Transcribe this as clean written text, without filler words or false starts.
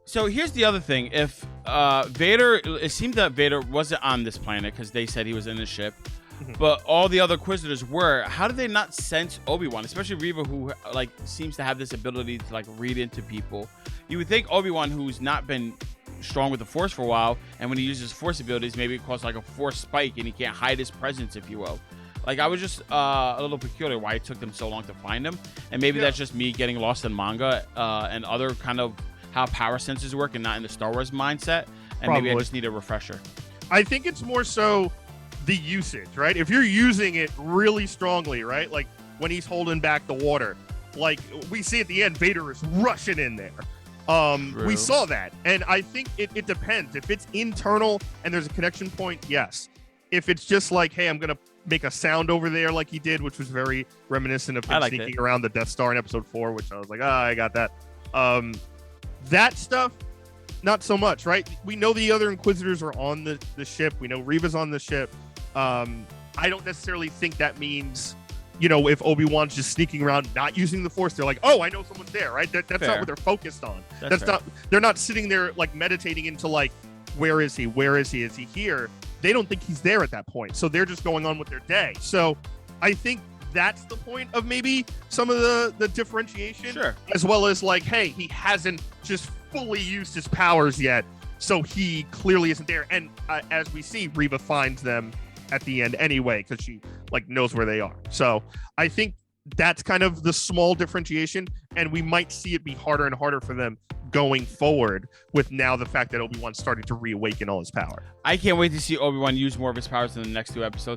So here's the other thing. If Vader, it seemed that Vader wasn't on this planet because they said he was in the ship, but all the other Inquisitors were. How did they not sense Obi-Wan, especially Reva, who like seems to have this ability to like read into people? You would think Obi-Wan, who's not been strong with the Force for a while, and when he uses Force abilities, maybe it causes like a Force spike, and he can't hide his presence, if you will. Like, I was just a little peculiar why it took them so long to find him, and maybe that's just me getting lost in manga and other kind of how power senses work, and not in the Star Wars mindset. And maybe I just need a refresher. I think it's more so the usage, right? If you're using it really strongly, right? Like when he's holding back the water, like we see at the end, Vader is rushing in there. We saw that. And I think it depends. If it's internal and there's a connection point, yes. If it's just like, hey, I'm going to make a sound over there like he did, which was very reminiscent of him sneaking around the Death Star in episode 4, which I was like, I got that. That stuff, not so much, right? We know the other Inquisitors are on the ship. We know Reva's on the ship. I don't necessarily think that means, if Obi-Wan's just sneaking around, not using the Force, they're like, oh, I know someone's there, right? That's not what they're focused on. They're not sitting there like meditating into like, where is he? Where is he? Is he here? They don't think he's there at that point. So they're just going on with their day. So I think that's the point of maybe some of the differentiation, as well as like, hey, he hasn't just fully used his powers yet. So he clearly isn't there. And as we see, Reva finds them at the end anyway, because she like knows where they are. So I think that's kind of the small differentiation, and we might see it be harder and harder for them going forward with now the fact that Obi-Wan's starting to reawaken all his power. I can't wait to see Obi-Wan use more of his powers in the next 2 episodes.